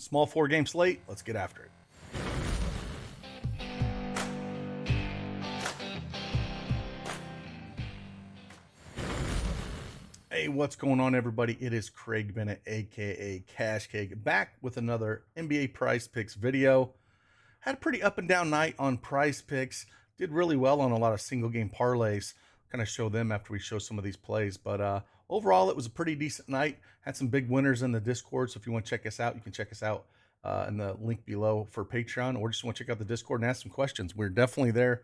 Small 4-game slate. Let's get after it. Hey, what's going on, everybody? It is Craig Bennett, aka Cash Cake, back with another NBA Prize Picks video. Had a pretty up and down night on Prize Picks. Did really well on a lot of single game parlays. Kind of show them after we show some of these plays, but overall it was a pretty decent night. Had some big winners in the Discord, so if you want to check us out, you can check us out in the link below for Patreon, or just want to check out the Discord and ask some questions. We're definitely there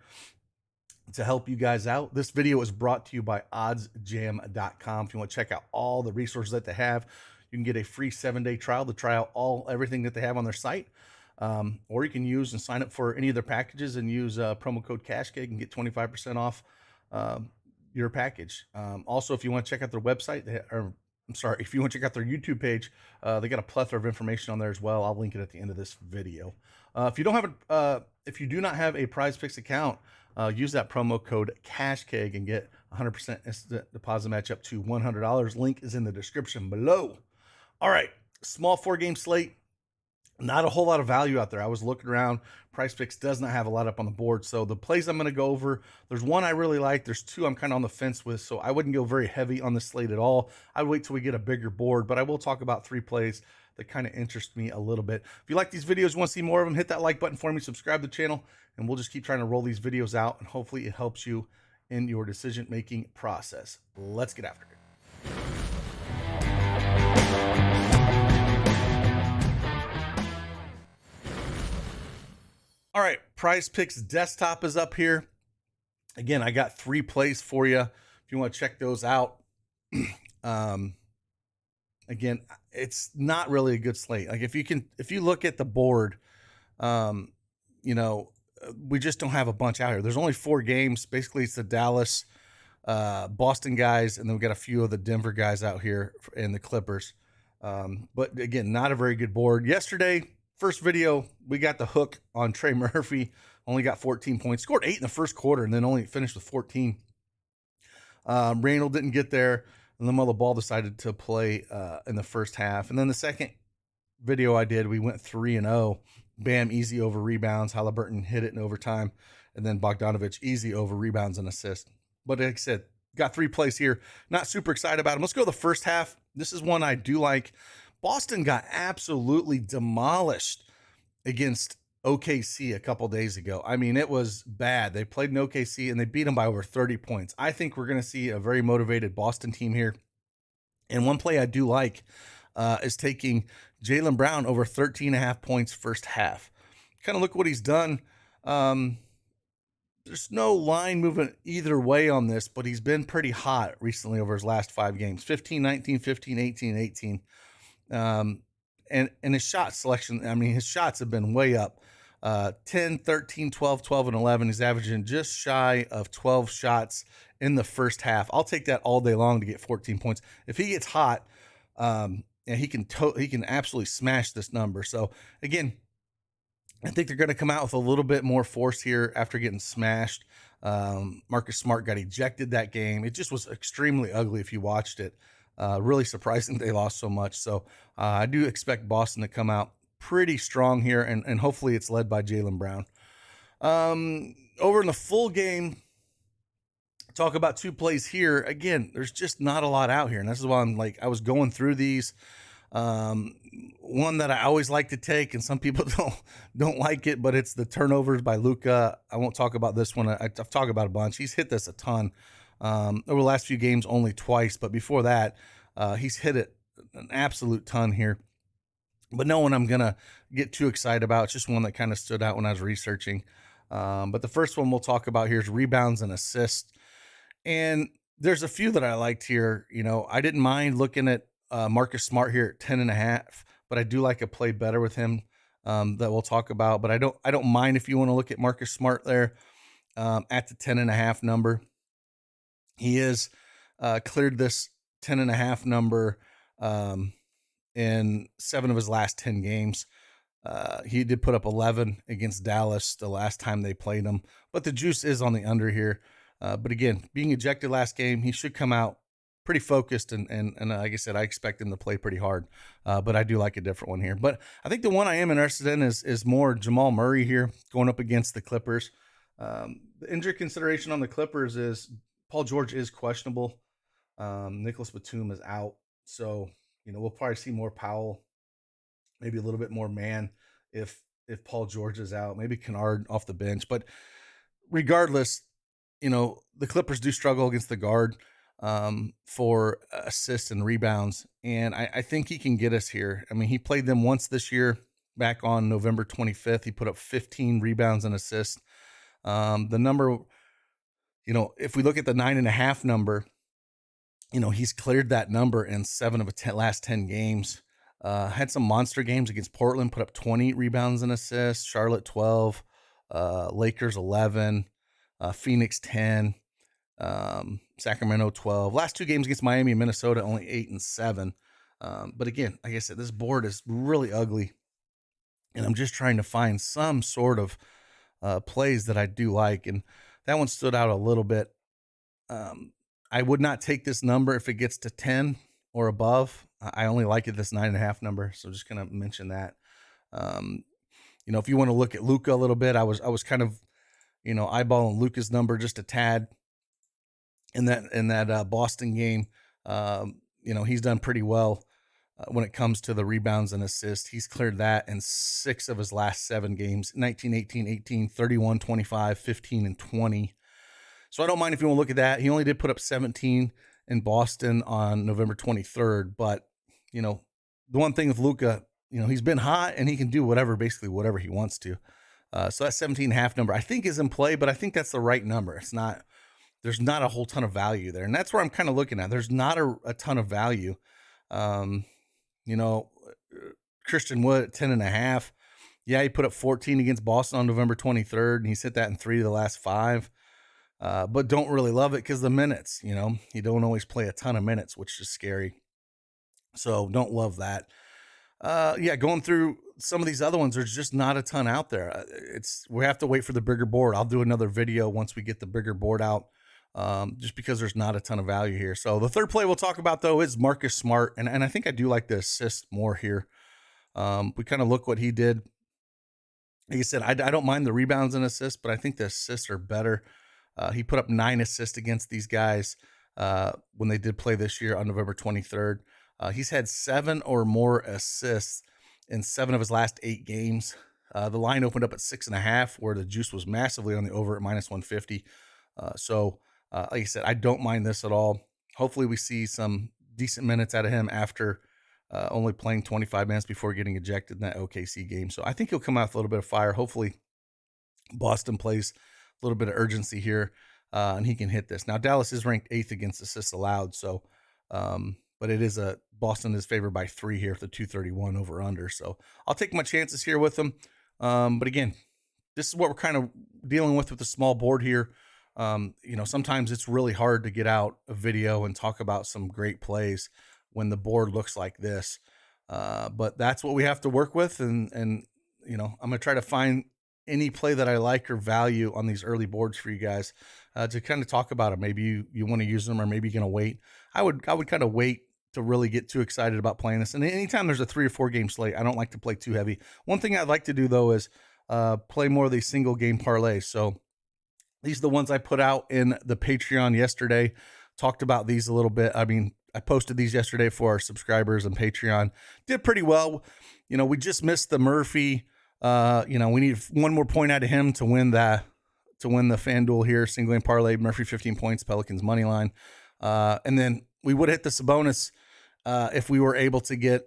to help you guys out. This video is brought to you by oddsjam.com. If you want to check out all the resources that they have, you can get a free 7-day trial to try out everything that they have on their site. Or you can use and sign up for any of their packages and use promo code CashCake and get 25% off your package. Also, if you want to check out their website, if you want to check out their YouTube page, they got a plethora of information on there as well. I'll link it at the end of this video. If you do not have a PrizePicks account, use that promo code CashCake and get 100% instant deposit match up to $100. Link is in the description below. All right, small 4-game slate. Not a whole lot of value out there. I was looking around. PrizePicks does not have a lot up on the board. So the plays I'm going to go over, there's one I really like. There's two I'm kind of on the fence with. So I wouldn't go very heavy on the slate at all. I'd wait till we get a bigger board. But I will talk about 3 plays that kind of interest me a little bit. If you like these videos, you want to see more of them, hit that like button for me, subscribe to the channel, and we'll just keep trying to roll these videos out. And hopefully it helps you in your decision-making process. Let's get after it. All right, PrizePicks desktop is up here. Again, I got 3 plays for you if you want to check those out. Again, it's not really a good slate. Like if you look at the board, we just don't have a bunch out here. There's only 4 games. Basically, it's the Dallas, Boston guys, and then we got a few of the Denver guys out here and the Clippers. But again, not a very good board. Yesterday, first video, we got the hook on Trey Murphy. Only got 14 points. Scored 8 in the first quarter and then only finished with 14. Randall didn't get there. And then the ball decided to play in the first half. And then the second video I did, we went 3-0. Bam, easy over rebounds. Halliburton hit it in overtime. And then Bogdanovich, easy over rebounds and assists. But like I said, got 3 plays here. Not super excited about them. Let's go to the first half. This is one I do like. Boston got absolutely demolished against OKC a couple days ago. I mean, it was bad. They played in OKC and they beat them by over 30 points. I think we're going to see a very motivated Boston team here. And one play I do like is taking Jaylen Brown over 13.5 points first half. Kind of look what he's done. There's no line moving either way on this, but he's been pretty hot recently over his last 5 games. 15, 19, 15, 18, 18. And his shot selection, I mean, his shots have been way up. 10, 13, 12, 12, and 11. He's averaging just shy of 12 shots in the first half. I'll take that all day long to get 14 points. If he gets hot, and he can absolutely smash this number. So again, I think they're going to come out with a little bit more force here after getting smashed. Marcus Smart got ejected that game. It just was extremely ugly if you watched it. Really surprising they lost so much. So I do expect Boston to come out pretty strong here, and hopefully it's led by Jaylen Brown. Over in the full game, talk about 2 plays here. Again, there's just not a lot out here, and this is why I was going through these. One that I always like to take, and some people don't like it, but it's the turnovers by Luka. I won't talk about this one. I've talked about a bunch. He's hit this a ton. Over the last few games, only twice, but before that, he's hit it an absolute ton here. But no one I'm going to get too excited about. It's just one that kind of stood out when I was researching. But the first one we'll talk about here is rebounds and assists. And there's a few that I liked here. I didn't mind looking at Marcus Smart here at 10.5, but I do like a play better with him that we'll talk about. But I don't mind if you want to look at Marcus Smart there at the 10.5 number. He is cleared this 10.5 number in 7 of his last 10 games. He did put up 11 against Dallas the last time they played him, but the juice is on the under here. But again, being ejected last game, he should come out pretty focused, and like I said, I expect him to play pretty hard. But I do like a different one here. But I think the one I am interested in is more Jamal Murray here going up against the Clippers. The injury consideration on the Clippers is Paul George is questionable. Nicholas Batum is out, so we'll probably see more Powell, maybe a little bit more man if Paul George is out, maybe Kennard off the bench. But regardless, the Clippers do struggle against the guard for assists and rebounds, and I think he can get us here. I mean, he played them once this year, back on November 25th. He put up 15 rebounds and assists. The number, if we look at the 9.5 number, he's cleared that number in 7 of the last 10 games. Had some monster games against Portland, put up 20 rebounds and assists. Charlotte 12, Lakers 11, Phoenix 10, Sacramento 12. Last 2 games against Miami and Minnesota, only 8 and 7. But again, like I said, this board is really ugly, and I'm just trying to find some sort of plays that I do like, and that one stood out a little bit. I would not take this number if it gets to 10 or above. I only like it this 9.5 number, so just gonna mention that. If you want to look at Luka a little bit, I was kind of eyeballing Luka's number just a tad in that Boston game. He's done pretty well when it comes to the rebounds and assists. He's cleared that in 6 of his last 7 games: 19, 18, 18, 31, 25, 15, and 20. So I don't mind if you want to look at that. He only did put up 17 in Boston on November 23rd. But, the one thing with Luka, he's been hot and he can do basically whatever he wants to. So that 17.5 number, I think, is in play, but I think that's the right number. There's not a whole ton of value there. And that's where I'm kind of looking at. There's not a ton of value. Christian Wood at 10.5. Yeah, he put up 14 against Boston on November 23rd, and he's hit that in 3 of the last 5. But don't really love it because the minutes, he don't always play a ton of minutes, which is scary. So don't love that. Going through some of these other ones, there's just not a ton out there. We have to wait for the bigger board. I'll do another video once we get the bigger board out, just because there's not a ton of value here. So the third play we'll talk about, though, is Marcus Smart. And I think I do like the assist more here. We kind of look what he did. Like I said, I don't mind the rebounds and assists, but I think the assists are better. He put up 9 assists against these guys when they did play this year on November 23rd. He's had 7 or more assists in 7 of his last 8 games. The line opened up at 6.5, where the juice was massively on the over at -150. Like I said, I don't mind this at all. Hopefully we see some decent minutes out of him after only playing 25 minutes before getting ejected in that OKC game. So I think he'll come out with a little bit of fire. Hopefully Boston plays a little bit of urgency here, and he can hit this. Now, Dallas is ranked 8th against assists allowed, so but it is Boston is favored by 3 here at the 231 over under. So I'll take my chances here with them. But again, this is what we're kind of dealing with the small board here. Sometimes it's really hard to get out a video and talk about some great plays when the board looks like this. But that's what we have to work with. And I'm going to try to find any play that I like or value on these early boards for you guys to kind of talk about it. Maybe you want to use them, or maybe you're going to wait. I would kind of wait to really get too excited about playing this. And anytime there's a 3 or 4 game slate, I don't like to play too heavy. One thing I'd like to do, though, is play more of these single game parlays. So these are the ones I put out in the Patreon yesterday. Talked about these a little bit. I mean, I posted these yesterday for our subscribers on Patreon. Did pretty well. We just missed the Murphy. We need 1 more point out of him to win the FanDuel here. Single game parlay, Murphy 15 points, Pelicans money line. And then we would have hit the Sabonis if we were able to get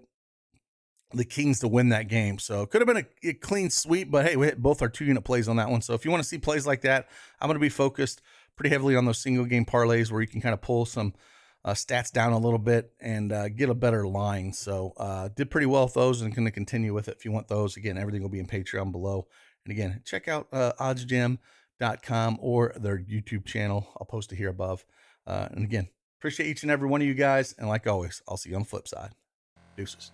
the Kings to win that game. So it could have been a clean sweep, but hey, we hit both our 2-unit plays on that one. So if you want to see plays like that, I'm going to be focused pretty heavily on those single game parlays where you can kind of pull some stats down a little bit and get a better line. So did pretty well with those, and going to continue with it. If you want those, again, everything will be in Patreon below. And again, check out oddsjam.com or their YouTube channel. I'll post it here above. And again, appreciate each and every one of you guys. And like always, I'll see you on the flip side. Deuces.